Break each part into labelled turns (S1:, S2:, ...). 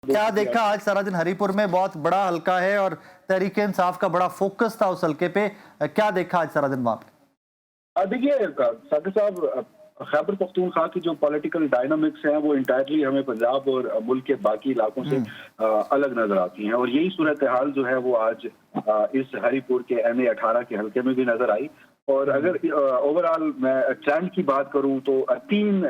S1: क्या देखा आज सारा दिन हरीपुर में? बहुत बड़ा हलका है और तहरीक इंसाफ का बड़ा फोकस था उस हलके पे। क्या देखा आज सारा दिन वहां पे?
S2: देखिए साकिब साहब, खैबर पख्तूनख्वा की जो पॉलिटिकल डायनामिक्स हैं वो इंटायरली हमें पंजाब और मुल्क के बाकी इलाकों से अलग नजर आती हैं, और यही सूरत हाल जो है वो आज इस हरीपुर के MA18 के हलके में भी नजर आई। और अगर ओवरऑल मैं ट्रेंड की बात करूं तो तीन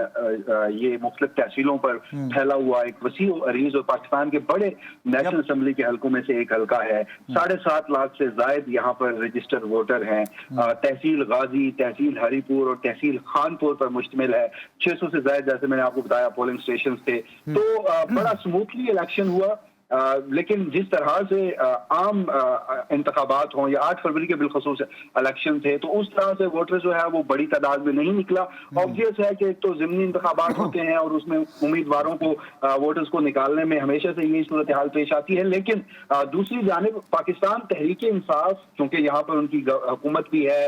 S2: ये मुख्तलिफ तहसीलों पर फैला हुआ एक वसी अरीज और पाकिस्तान के बड़े नेशनल असेंबली के हलकों में से एक हलका है। 7.5 लाख से जायद यहाँ पर रजिस्टर्ड वोटर हैं। तहसील गाजी, तहसील हरीपुर और तहसील खानपुर पर मुश्तमिल है। 600 से जायद, जैसे मैंने आपको बताया, पोलिंग स्टेशन थे। तो बड़ा स्मूथली इलेक्शन हुआ। लेकिन जिस तरह से आम इंतखाबात हों या 8 फरवरी के बिलखसूस इलेक्शन थे, तो उस तरह से वोटर जो है वो बड़ी तादाद में नहीं निकला। ऑब्वियस है कि एक तो ज़िमनी इंतखाबात होते हैं और उसमें उम्मीदवारों को वोटर्स को निकालने में हमेशा से यही सूरत हाल पेश आती है। लेकिन दूसरी जानिब पाकिस्तान तहरीक इंसाफ, क्योंकि यहाँ पर उनकी हुकूमत भी है,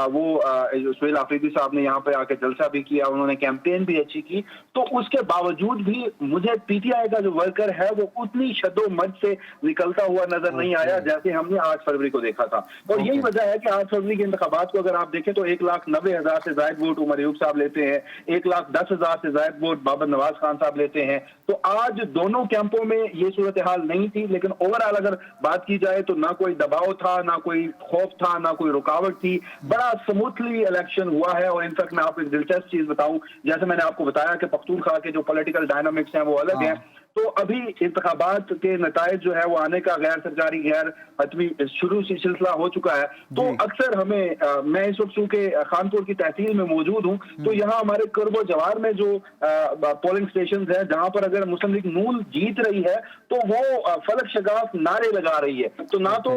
S2: वो सुहेल आफरीदी साहब ने यहाँ पर आकर जलसा भी किया, उन्होंने कैंपेन भी अच्छी की, तो उसके बावजूद भी मुझे PTI का जो वर्कर है वो उतनी शदोमद से निकलता हुआ नजर नहीं आया जैसे हमने 8 फरवरी को देखा था। और यही वजह है कि 8 फरवरी के इंतखाबात को अगर आप देखें तो 1,90,000 से जायद वोट उमर अयूब साहब लेते हैं, 1,10,000 से जायद वोट बाबर नवाज खान साहब लेते हैं। तो आज दोनों कैंपों में ये सूरत हाल नहीं थी, लेकिन ओवरऑल अगर बात की जाए तो ना कोई दबाव था, ना कोई खौफ था, ना कोई रुकावट थी। बड़ा स्मूथली इलेक्शन हुआ है। और इनफैक्ट मैं आपको एक दिलचस्प चीज बताऊं, जैसे मैंने आपको बताया कि पख्तूनख्वा के जो पॉलिटिकल डायनामिक्स हैं वो अलग हैं, तो अभी इंतखाबात के नतायज जो है वो आने का गैर सरकारी गैर हतमी शुरू से सिलसिला हो चुका है। तो अक्सर हमें मैं इस वक्त चूंकि खानपुर की तहसील में मौजूद हूँ, तो यहाँ हमारे कुर्ब जवार में जो पोलिंग स्टेशन है, जहाँ पर अगर मुस्लिम लीग नून जीत रही है तो वो फलक शगाफ नारे लगा रही है। तो ना तो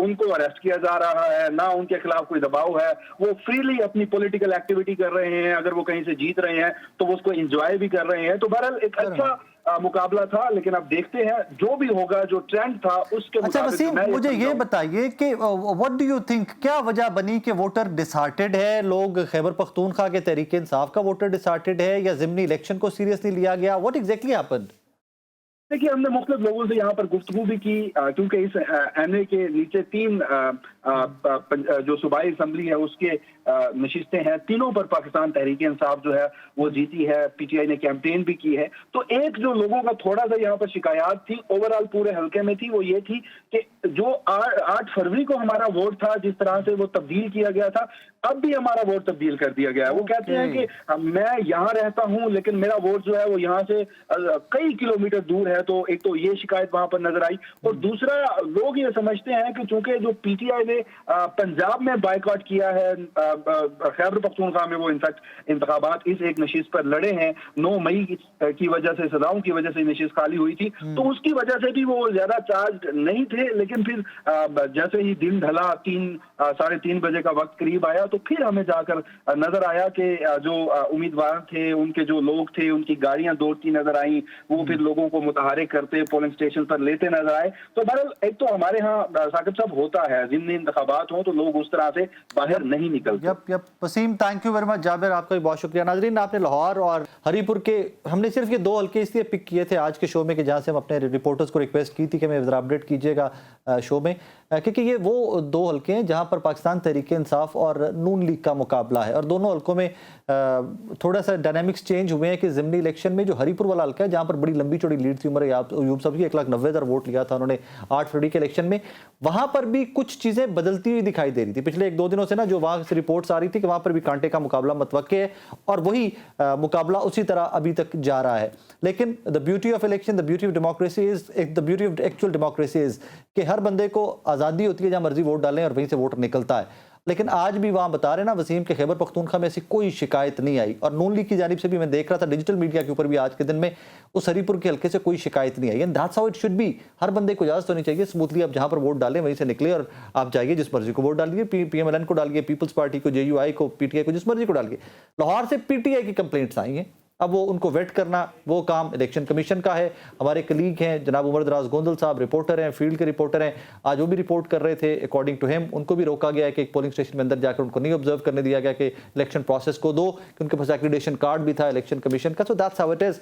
S2: उनको अरेस्ट किया जा रहा है, ना उनके खिलाफ कोई दबाव है, वो फ्रीली अपनी पॉलिटिकल एक्टिविटी कर रहे हैं। अगर वो कहीं से जीत रहे हैं तो वो उसको एंजॉय भी कर रहे हैं। तो बहरहाल एक अच्छा मुकाबला था। लेकिन अब देखते हैं जो भी होगा, जो ट्रेंड था उसके
S1: अच्छा वसीम, मुझे ये बताइए कि व्हाट डू यू थिंक, क्या वजह बनी कि वोटर डिसहार्टेड है? लोग खैबर पख्तूनख्वा के तहरीक इंसाफ का वोटर डिसहार्टेड है या ज़िमनी इलेक्शन को सीरियसली लिया गया? What exactly happened?
S2: देखिए, हमने मुख्तलिफ लोगों से यहाँ पर गुफ्तगू भी की, क्योंकि इस MA के नीचे 3 जो सूबाई असम्बली है उसके नशिस्तें हैं। तीनों पर पाकिस्तान तहरीक इंसाफ जो है वो जीती है। PTI ने कैंपेन भी की है। तो एक जो लोगों का थोड़ा सा यहाँ पर शिकायत थी ओवरऑल पूरे हल्के में थी, वो ये थी कि जो 8 फरवरी को हमारा वोट था, जिस तरह से वो तब्दील किया गया था, अब भी हमारा वोट तब्दील कर दिया गया है। वो कहते हैं कि मैं यहाँ रहता हूँ लेकिन मेरा वोट जो है वो यहाँ से कई किलोमीटर दूर है। तो एक तो ये शिकायत वहां पर नजर आई, और दूसरा लोग ये समझते हैं कि चूंकि जो PTI ने पंजाब में बायकॉट किया है, खैबर पख्तूनख्वा में वो इनफैक्ट इंतखाबात इस एक नशिस्त पर लड़े हैं, 9 मई की वजह से, सदाओं की वजह से नशिस्त खाली हुई थी, तो उसकी वजह से भी वो ज्यादा चार्ज नहीं थे। लेकिन फिर जैसे ही दिन ढला, 3-3:30 बजे का वक्त करीब आया, तो फिर हमें जाकर नजर आया कि जो उम्मीदवार थे, उनके जो लोग थे, उनकी गाड़ियां दौड़ती नजर आई। वो फिर लोगों को मुतहरिक करते पोलिंग स्टेशन पर लेते नजर आए। तो बहरहाल एक तो हमारे यहाँ साकिब साहब होता है, जिन इंतखाबात हों तो लोग उस तरह से बाहर नहीं निकलते।
S1: Yup Waseem, thank you very much. Jabir, आपका भी बहुत शुक्रिया। नाजरीन, आपने लाहौर और हरीपुर के, हमने सिर्फ ये 2 हल्के इसलिए पिक किए थे आज के शो में कि जहाँ से हम अपने रिपोर्टर्स को रिक्वेस्ट की थी कि हमें ज़रा अपडेट कीजिएगा शो में, क्योंकि ये वो 2 हल्के हैं जहाँ पर पाकिस्तान तहरीक इंसाफ और नून लीग का मुकाबला है। और दोनों हल्कों में थोड़ा सा डायनामिक्स चेंज हुए हैं कि ज़िमनी इलेक्शन में जो हरीपुर वाला हल्का है, जहाँ पर बड़ी लंबी चौड़ी लीड थी उमर अयूब साहब की, 1,90,000 वोट लिया था उन्होंने 8 फरवरी के इलेक्शन में, वहाँ पर भी कुछ चीज़ें बदलती हुई दिखाई दे रही थी पिछले 1-2 दिनों से ना, जो वहाँ से रिपोर्ट्स आ रही थी कि वहाँ पर भी कांटे का मुकाबला मतवक्के है, और वही मुकाबला उसी तरह अभी तक जा रहा है। लेकिन the beauty of election, the beauty of democracy is, the beauty of actual democracy is कि हर बंदे को आज़ादी होती है जहाँ मर्जी वोट डालें और वहीं से वोट निकलता है। लेकिन आज भी वहाँ बता रहे ना वसीम के खैबर पख्तूनख्वा में ऐसी कोई शिकायत नहीं आई, और नून लीग की जानिब से भी मैं देख रहा था डिजिटल मीडिया के ऊपर भी आज के दिन में उस हरीपुर के हल्के से कोई शिकायत नहीं आई। And that's how it should be. हर बंदे को इजाजत होनी चाहिए स्मूथली आप जहाँ पर वोट डालें वहीं से निकले, और आप जाइए जिस मर्जी को वोट डालिए, PMLN को डालिए, पीपल्स पार्टी को, JUI को, PTI को, जिस मर्जी को डालिए। लाहौर से PTI की कंप्लेंट्स आई हैं, अब वो उनको वेट करना वो काम इलेक्शन कमीशन का है। हमारे कलीग हैं जनाब उमर दराज गोंदल साहब, रिपोर्टर हैं, फील्ड के रिपोर्टर हैं, आज वो भी रिपोर्ट कर रहे थे। अकॉर्डिंग टू हिम उनको भी रोका गया है कि एक पोलिंग स्टेशन में अंदर जाकर उनको नहीं ऑब्जर्व करने दिया गया कि इलेक्शन प्रोसेस को दो, कि उनके पास एक्रीडेशन कार्ड भी था इलेक्शन कमीशन का। So that's how it is.